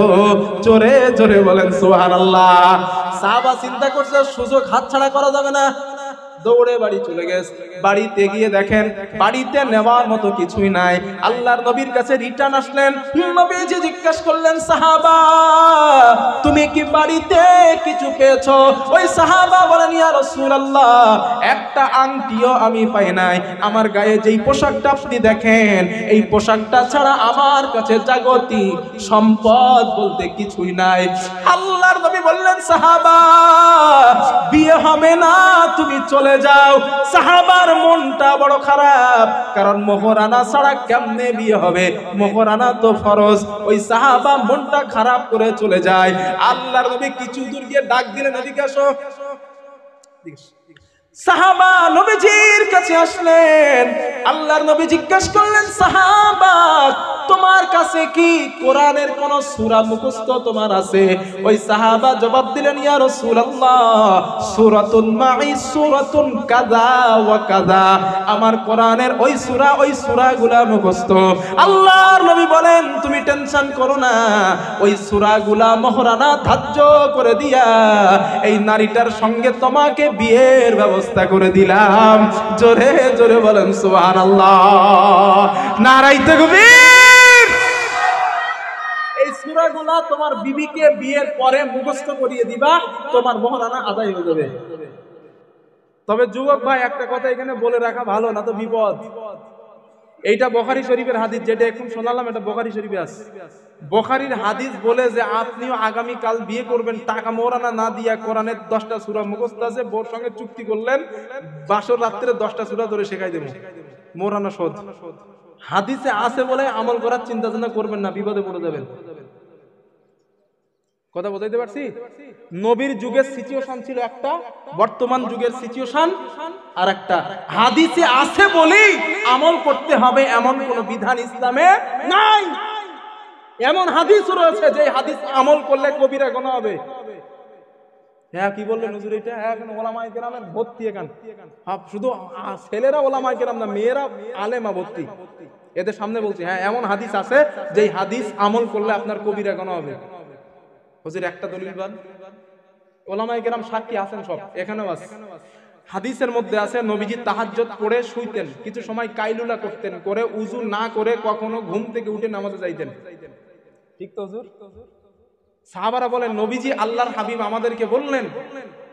জোরে জোরে বলেন সুবহানাল্লাহ। সাহাবা চিন্তা করছে সুযোগ হাতছাড়া করা যাবে না, দৌড়ে বাড়ি চলে গেছে। বাড়িতে গিয়ে দেখেন বাড়িতে নেওয়ার মতো কিছুই নাই। আল্লাহর নবীর কাছে রিটার্ন আসলেন। নবীজি জিজ্ঞাসা করলেন, সাহাবা তুমি কি বাড়িতে কিছু পেয়েছো? ওই সাহাবা বলেন, ইয়া রাসূলুল্লাহ একটা আংটিও আমি পাই নাই। আমার গায়ে যেই পোশাকটা আপনি দেখেন, এই পোশাকটা ছাড়া আমার কাছে জাগতিক সম্পদ বলতে কিছুই নাই। আল্লাহর নবী বললেন, সাহাবা বিয়ে হবে না, তুমি চলে যাও। সাহাবার মনটা বড় খারাপ, কারণ মোহরানা ছাড়া কেমনে বিয়ে হবে? মোহরানা তো ফরজ। ওই সাহাবা মনটা খারাপ করে চলে যায়। আল্লাহর নবী কিছু দূর গিয়ে ডাক দিলেন, এদিকে আসো। সাহাবা নবীজির কাছে আসলেন। আল্লাহর নবী জিজ্ঞাসা করলেন, সাহাবা তোমার কাছে কি কোরআনের কোন সূরা মুখস্থ তোমার আছে? ওই সাহাবা জবাব দিলেন, ইয়া রাসূলুল্লাহ সূরাতুন মাই সূরাতুন কাযা ওয়া কাযা, আমার কোরআনের ওই সূরাগুলা মুখস্থ। আল্লাহর নবী বলেন, তুমি টেনশন করো না, ওই সূরাগুলা মোহরানা ধার্য করে দিয়া এই নারীটার সঙ্গে তোমাকে বিয়ের ব্যবস্থা করে দিলাম। জোরে জোরে বলেন সুবহানাল্লাহ, নারায়ে তাকবীর। এই সূরাগুলা তোমার বিবিকে বিয়ের পরে মুখস্থ করিয়ে দিবা, তোমার মোহরানা আদায় হয়ে যাবে। তবে যুবক ভাই একটা কথা এখানে বলে রাখা ভালো, না তো বিপদ। এইটা বুখারী শরীফের হাদিস, যেটা এখন শোনালাম এটা বুখারী শরীফে আছে। বুখারীর হাদিস বলে যে আপনিও আগামী কাল বিয়ে করবেন, টাকা মোহরানা না দিয়া কোরআনের 10টা সূরা মুখস্থ আছে, বোর সঙ্গে চুক্তি করলেন বাসর রাত্রে 10টা সূরা ধরে শেখাই দেব, মোহরানা শোধ। হাদিসে আছে বলে আমল করার চিন্তা ভাবনা করবেন না, বিপদে পড়ে যাবেন। কথা বুঝাইতে পারছি? নবীর যুগের সিচুয়েশন ছিল একটা, বর্তমান যুগের সিচুয়েশন আর একটা। হাদিসে আছে বলেই আমল করতে হবে এমন কোন বিধান ইসলামে নাই। এমন হাদিস রয়েছে যে হাদিস আমল করলে কবিরা গুনাহ হবে। হ্যাঁ কি বললেন হুজুর এটা? হ্যাঁ এখন ওলামায়ে কেরামের ভর্তি, এখান শুধু ছেলেরা ওলামায়ে কেরাম না, মেয়েরা আলেমা ভর্তি। এদের সামনে বলছি, হ্যাঁ এমন হাদিস আছে যে হাদিস আমল করলে আপনার কবিরা গুনাহ হবে। হুজুর একটা দলিল বান, ওলামায়ে কেরাম সাক্ষী আছেন, সব এখানেও আছে। হাদিসের মধ্যে আছে নবীজি তাহাজ্জুদ পড়ে শুইতেন, কিছু সময় কাইলুলা করতেন, করে উযু না করে কখনো ঘুম থেকে উঠে নামাজে যাইতেন। ঠিক তো হুজুর? সাহাবারা বলেন, নবীজি আল্লাহর হাবিব আমাদেরকে বললেন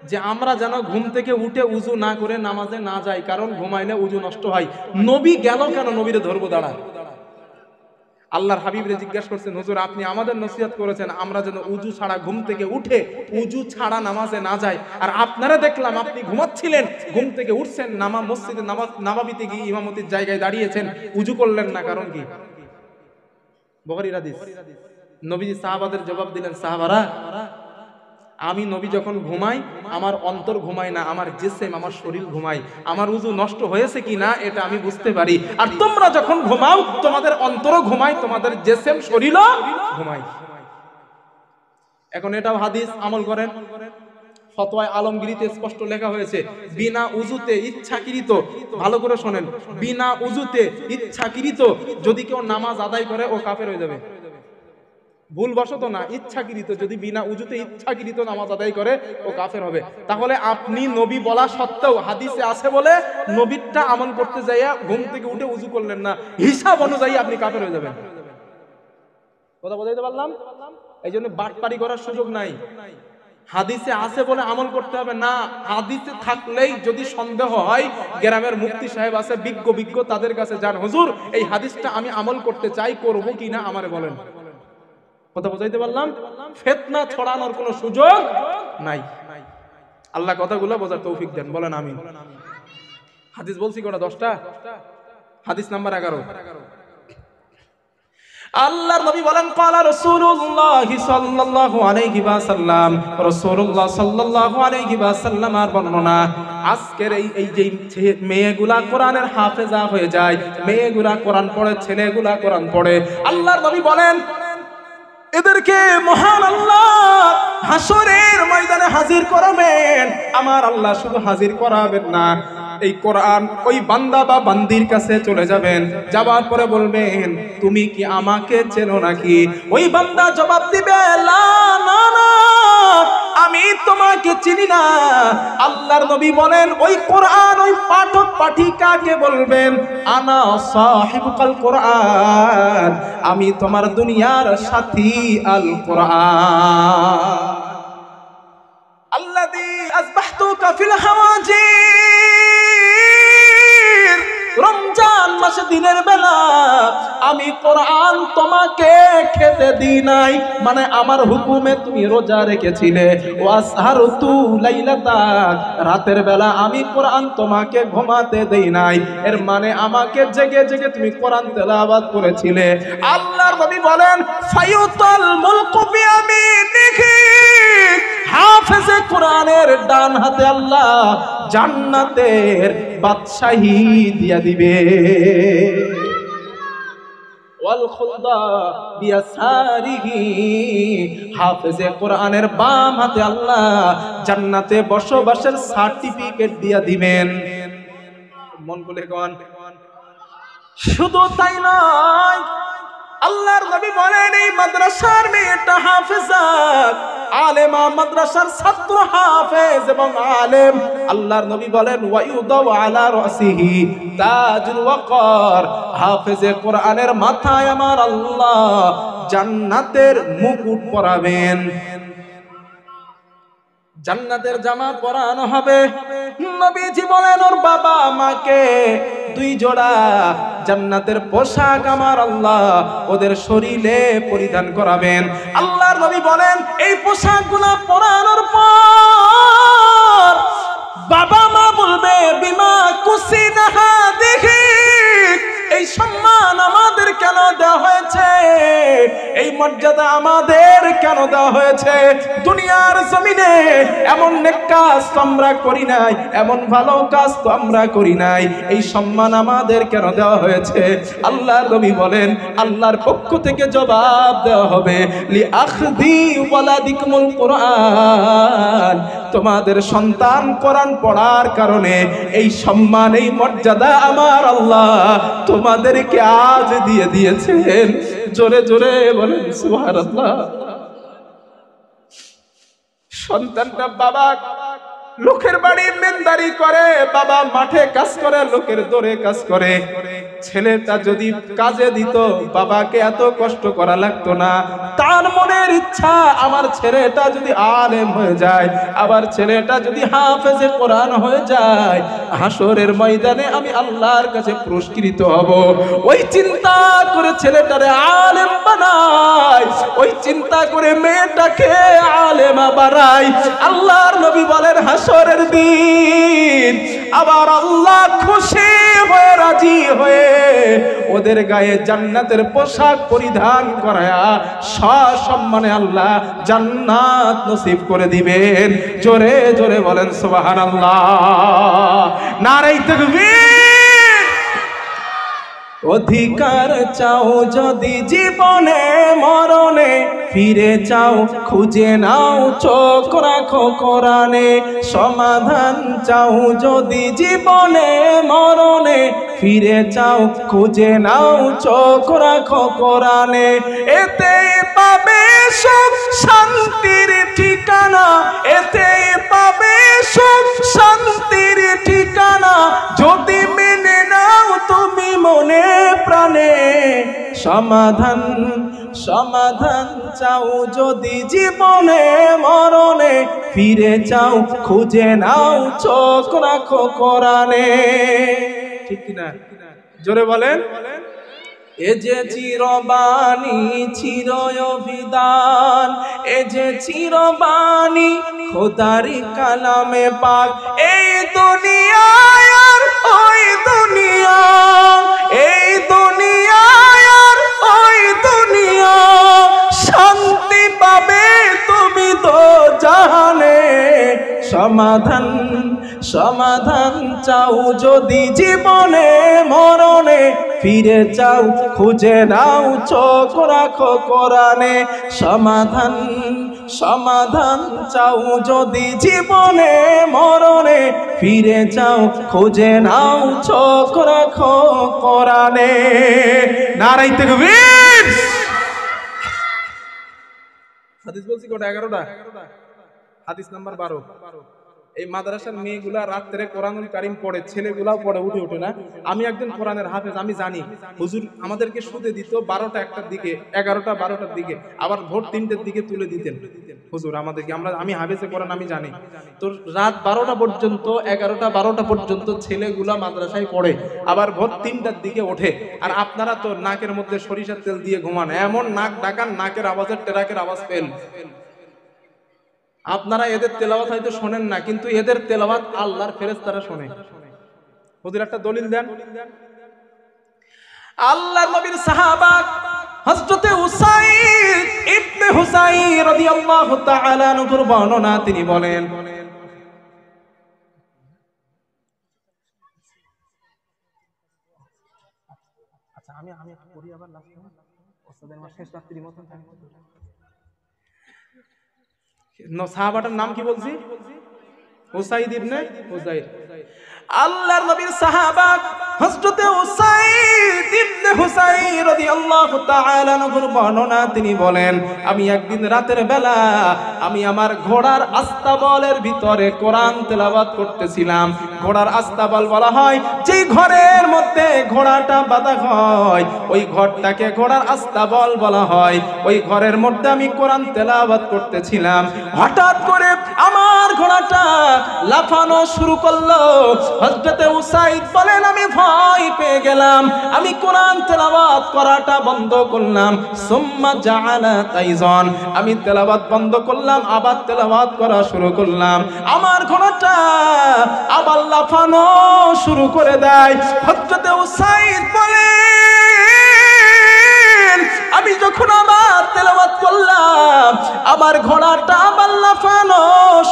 যে আমরা যেন ঘুম থেকে উঠে উযু না করে নামাজে না যাই, কারণ ঘুমাইলে উযু নষ্ট হয়। নবী গেল কেন? নবীরে ধরবো দাঁড়া। আল্লাহর হাবিবরে জিজ্ঞাসা করছেন, হুজুর আপনি আমাদের নসিহত করেছেন আমরা যেন উযু ছাড়া ঘুম থেকে উঠে উযু ছাড়া নামাজে না যাই, আর আপনারা দেখলাম আপনি ঘুমাচ্ছিলেন, ঘুম থেকে উঠছেন, মসজিদে নববীতে গিয়ে ইমামতির জায়গায় দাঁড়িয়েছেন, উযু করলেন না, কারণ কি? বুখারীর হাদিস। নবীজি সাহাবাদের জবাব দিলেন, সাহাবারা আমি নবী যখন ঘুমাই আমার অন্তর ঘুমায় না, আমার জিসম, আমার শরীর ঘুমায়। আমার উযু নষ্ট হয়েছে কি না এটা আমি বুঝতে পারি। আর তোমরা যখন ঘুমাও তোমাদের অন্তরও ঘুমায়, তোমাদের জিসম শরীরও ঘুমায়। এখন এটাও হাদিস, আমল করেন। ফতোয়ায়ে আলমগীরিতে স্পষ্ট লেখা হয়েছে, বিনা উযুতে ইচ্ছাকৃত, ভালো করে শোনেন, বিনা উযুতে ইচ্ছাকৃত যদি কেউ নামাজ আদায় করে ও কাফের হয়ে যাবে। ভুলবশত না, ইচ্ছাকৃত, যদি বিনা উযুতে ইচ্ছাকৃত নামাজ আদায় করে ও কাফের হবে। তাহলে আপনি নবী বলা সত্ত্বেও হাদিসে আছে বলে নবীরটা আমল করতে যাইয়া ঘুম থেকে উঠে উযু করলেন না, হিসাব অনুযায়ী আপনি কাফের হয়ে যাবেন। কথা বুঝাইতে পারলাম? এই জন্য বাটপারি করার সুযোগ নাই। হাদিসে আছে বলে আমল করতে হবে না, হাদিসে থাকলেই যদি সন্দেহ হয়, গ্রামের মুফতি সাহেব আছে বিজ্ঞ, তাদের কাছে যান, হুজুর এই হাদিসটা আমি আমল করতে চাই, করব কিনা আমারে বলেন। কথা বুঝাইতে পারলাম? ফিতনা ছড়ানোর কোনো সুযোগ নাই। আল্লাহ কথাগুলো বোঝার তৌফিক দেন, বলেন আমিন। হাদিস বলছি কটা? 10টা। হাদিস নাম্বার 11। আল্লাহর নবী বলেন ক্বালা রাসূলুল্লাহ সাল্লাল্লাহু আলাইহি ওয়াসাল্লাম, রাসূলুল্লাহ সাল্লাল্লাহু আলাইহি ওয়াসাল্লামের বর্ণনা। আজকের এই যে মেয়েগুলা কোরআনের হাফেজা হয়ে যায়, মেয়েগুলা কোরআন পড়ে, ছেলেগুলা কোরআন পড়ে, আল্লাহর নবী বলেন এদেরকে মহান আল্লাহ হাসরের ময়দানে হাজির করাবেন। আমার আল্লাহ শুধু হাজির করাবেন না, এই কোরআন ওই বান্দা বা বান্দির কাছে চলে যাবেন, যাবার পরে বলবেন তুমি কি আমাকে চেনো নাকি? ওই বান্দা জবাব দিবে না না না, আমি তোমাকে চিনি না। আল্লাহর নবী বলেন ওই কোরআন ওই পাঠক পাঠিকাকে বলবেন আনা সাহিবুল কোরআন, আমি তোমার দুনিয়ার সাথী আল কোরআন। আল্লাযী আসবাহতুকা ফিল হাওয়াজির, রমজান মাসে দিনের বেলা আমি কোরআন তোমাকে খেতে দিই নাই, মানে আমার হুকুমে তুমি রোজা রেখেছিলে। ওয়াসহারতু লাইলাতাক, রাতের বেলা আমি কোরআন তোমাকে ঘুমাতে দেই নাই, এর মানে আমাকে জেগে জেগে তুমি কোরআন তেলাওয়াত করেছিলে। আল্লাহর নবী বলেন ফায়ুতাল মুলকু বিয়ামিনিহি, হাফেজে কোরআনের ডান হাতে আল্লাহ জান্নাতের বাদশাহী দিয়া দিবে। ওয়াল খুলদা বিয়াসারিহি, হাফেজে কোরআনের বাম হাতে আল্লাহ জান্নাতে বসবাসের সার্টিফিকেট দিয়া দিবেন। মন খুলে কোন। শুধু তাই নয়, আল্লাহর নবী বলেন এই মাদ্রাসার মেয়েটা হাফেজা, আলেমা, মাদ্রাসার ছাত্র হাফেজ এবং আলেম। আল্লাহর নবী বলেন ওয়ায়ুদাউ আলা রাসিহি তাজুল ওয়াকার, হাফেজে কোরআনের মাথায় আমার আল্লাহ জান্নাতের মুকুট পরাবেন, জান্নাতের জামা পরানো হবে। নবীজি বলেন ওর বাবা মাকে 2 জোড়া জান্নাতের পোশাক আমার আল্লাহ ওদের শরীরে পরিধান করাবেন। আল্লাহর নবী বলেন এই পোশাকগুলো পরানোর পর বাবা মা বলবে বিমা কুসিনাহা দেখি, এই সম্মান আমাদের কেন দেওয়া হয়েছে, এই মর্যাদা আমাদের কেন দেওয়া হয়েছে? দুনিয়ার জমিনে এমন নেক কাজ তো আমরা করি নাই, এমন ভালো কাজ তো আমরা করি নাই, এই সম্মান আমাদের কেন দেওয়া হয়েছে? আল্লাহর নবী বলেন আল্লাহর পক্ষ থেকে জবাব দেওয়া হবে লি আখদি ওয়ালাদিকুমুল কোরআন, তোমাদের সন্তান কোরআন পড়ার কারণে এই সম্মান এই মর্যাদা আমার আল্লাহ তোমাদেরকে আজ দিয়ে দিয়েছেন। জোরে জোরে বলেন সুবহানাল্লাহ। সন্তানটা বাবা লোকের বাড়ি মেনদারি করে, বাবা মাঠে কাজ করে, লোকের দরে কাজ করে। ছেলেটা যদি কাজে দিত বাবাকে এত কষ্ট করা লাগতো না। তার মনের ইচ্ছা আমার ছেলেটা যদি আলেম হয়ে যায়, আবার ছেলেটা যদি হাফেজে কোরআন হয়ে যায়, হাসরের ময়দানে আমি আল্লাহর কাছে পুরস্কৃত হব। ওই চিন্তা করে ছেলেটারে আলেম বানায়, ওই চিন্তা করে মেয়েটাকে আলেমা বানায়। আল্লাহর নবী বলেন হাসরের দিন আবার আল্লাহ খুশি হয়ে রাজি হয়ে ওদের গায়ে জান্নাতের পোশাক পরিধান করায়া সসম্মানে আল্লাহ জান্নাত নসিব করে দিবেন। জোরে জোরে বলেন সুবহানাল্লাহ, নারে তাকবীর। অধিকার চাও যদি জীবনে মরণে, ফিরে চাও খুঁজে নাও চোখ রাখো কোরআনে। সমাধান চাও যদি জীবনে মরণে, ফিরে চাও খুঁজে নাও চোখ রাখো কোরআনে। এতেই পাবে সুখ শান্তির ঠিকানা, এতেই পাবে সুখ শান্তির ঠিকানা, যদি মেনে নাও তুমি মনে প্রাণে। সমাধান সমাধান চাও যদি জীবনে মরণে, ফিরে চাও খুঁজে নাও চোখ রাখো কোরআনে। ঠিক না? জোরে বলেন। এ যে চিরবাণী চিরবিধান, এ যে চিরবাণী খোদারি কালামে পাক। এই দুনিয়ায় আর ওই দুনিয়া, এ সমাধান সমাধান চাও যদি জীবনে মরণে ফিরে যাও খুঁজে নাও চোখ রাখো কোরআনে সমাধান সমাধান চাও যদি জীবনে মরণে ফিরে যাও খুঁজে নাও চোখ রাখো কোরআনে নারায়ে তাকবীর হাদিস বলছি কত 11টা হাদিস নাম্বার 12 এই মাদ্রাসার মেয়েগুলা রাতে কোরআনুল কারীম পড়ে ছেলেগুলাও পড়ে উঠে উঠে না আমি একজন কোরআনের হাফেজ আমি জানি হুজুর আমাদেরকে শুতে দিত 12টা 1টার দিকে 11টা 12টার দিকে আবার ভোর 3টার দিকে তুলে দিতেন হুজুর আমাদেরকে আমি হাফেজে কোরআন আমি জানি তো রাত 12টা পর্যন্ত 11টা 12টা পর্যন্ত ছেলেগুলা মাদ্রাসায় পড়ে আবার ভোর 3টার দিকে ওঠে আর আপনারা তো নাকের মধ্যে সরিষার তেল দিয়ে ঘুমান এমন নাক ডাকান নাকের আওয়াজের টেরাকের আওয়াজ ফেল আপনারা এদের তেলাওয়াত হয়তো শোনেন না কিন্তু এদের তেলাওয়াত আল্লাহর ফেরেশতারা শোনে হুজুর একটা দলিল দেন আল্লাহর নবীর সাহাবা হযরতে উসাইদ ইবনে হুসাইন রাদিয়াল্লাহু তাআলা আনহুর বর্ণনা তিনি বলেন আচ্ছা আমি পড়ি আবার লাস্টে ওস্তাদের আমার শেষ রাত্রির মতন থাকে সাহাবাটার নাম কি বলছি উসাইদ ইবনে হুসাইর আল্লাহর নবীর সাহাবা হযরতে উসাইদ ইবনে হুসাইর রাদিয়াল্লাহু তাআলা আনহুর বর্ণনা তিনি বলেন আমি একদিন রাতের বেলা আমি আমার ঘোড়ার আস্তাবলের ভিতরে কোরআন তেলাওয়াত করতেছিলাম ঘোড়ার আস্তাবল বলা হয় যেই ঘরের মধ্যে ঘোড়াটা বাঁধা হয় ওই ঘরটাকে ঘোড়ার আস্তাবল বলা হয় ওই ঘরের মধ্যে আমি কোরআন তেলাওয়াত করতেছিলাম হঠাৎ করে আমার ঘোড়াটা লাফানো শুরু করলো হযরতে উসাইদ বলেন আমি ভয় পেয়ে গেলাম আমি কোরআন তেলাওয়াত করাটা বন্ধ করলাম সুম্মা জাআলা তাইজান আমি তেলাওয়াত বন্ধ করলাম আবার তেলাওয়াত করা শুরু করলাম আমার ঘোড়াটা আবার লাফানো শুরু করে দেয় হযরতে উসাইদ বলেন আমি যখন আবার তেলাওয়াত করলাম আমার ঘোড়াটা আবার লাফানো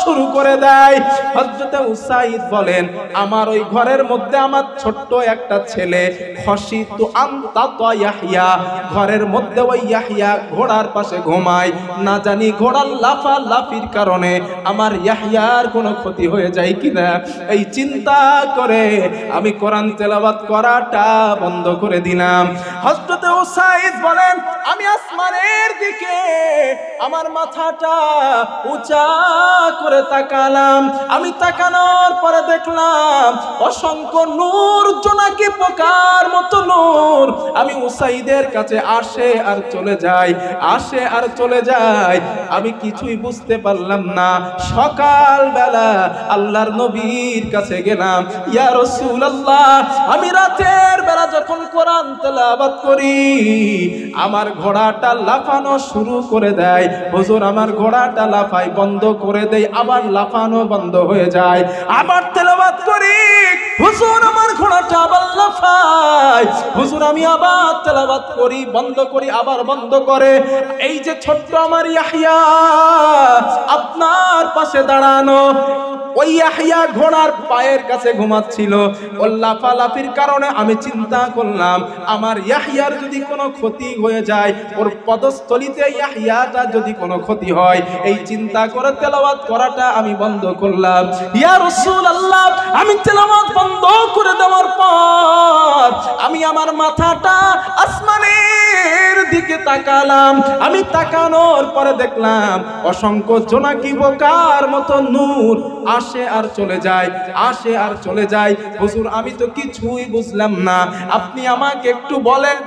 শুরু করে দেয় হযরতে উসাইদ বলেন আমার ওই ঘরের মধ্যে আমার ছোট্ট একটা ছেলে খশিতু আনতা ইয়াহইয়া ঘরের মধ্যে ওই ইয়াহইয়া ঘোড়ার পাশে ঘুমায় না জানি ঘোড়ার লাফালাফির কারণে আমার ইয়াহইয়ার কোনো ক্ষতি হয়ে যায় কিনা এই চিন্তা করে আমি কোরআন তেলাওয়াত করাটা বন্ধ করে দিলাম হযরতে উসাইদ বলেন আমি আসমানের দিকে আমার মাথাটা উঁচা করে তাকালাম আমি তাকানোর পরে দেখলাম অসংখ্য নূর জোনাকি পোকার মতো নূর আমি উসাইদের কাছে আসে আর চলে যায় আসে আর চলে যায় আমি কিছুই বুঝতে পারলাম না সকাল বেলা আল্লাহর নবীর কাছে গেলাম ইয়া রাসূলুল্লাহ আমি রাতের বেলা যখন কোরআন তেলাওয়াত করি আমার ঘোড়াটা লাফানো শুরু করে দেয় হুজুর আমার ঘোড়াটা লাফাই বন্ধ করে দেয় আবার লাফানো বন্ধ হয়ে যায় আবার তেলাওয়াত করি হুজুর আমার ঘোড়াটা আবার লাফায় হুজুর আমি আবার তেলাওয়াত করি বন্ধ করি আবার বন্ধ করে এই যে ছোট্ট আমার ইয়াহইয়া আপনার পাশে দাঁড়ানো ওই ইয়াহইয়া ঘোড়ার পায়ের কাছে ঘুমাচ্ছিল ও লাফালাফির কারণে আমি চিন্তা করলাম আমার ইয়াহইয়ার যদি কোনো ক্ষতি হয়ে যায় ওর পদস্থলিতে ইয়াহইয়াটা যদি কোনো ক্ষতি হয় এই চিন্তা করে তেলাওয়াত করাটা আমি বন্ধ করলাম ইয়া রাসূলুল্লাহ আমি তেলাওয়াত বন্ধ করে দেওয়ার পর আমি আমার মাথাটা আসমানের দিকে তাকালাম আমি তাকানোর পরে দেখলাম অসংখ্য জোনাকি পোকার মতো নূর আসে আর চলে যায় আসে আর চলে যায় হুজুর আমি তো কিছুই বুঝলাম না আপনি আমাকে একটু বলেন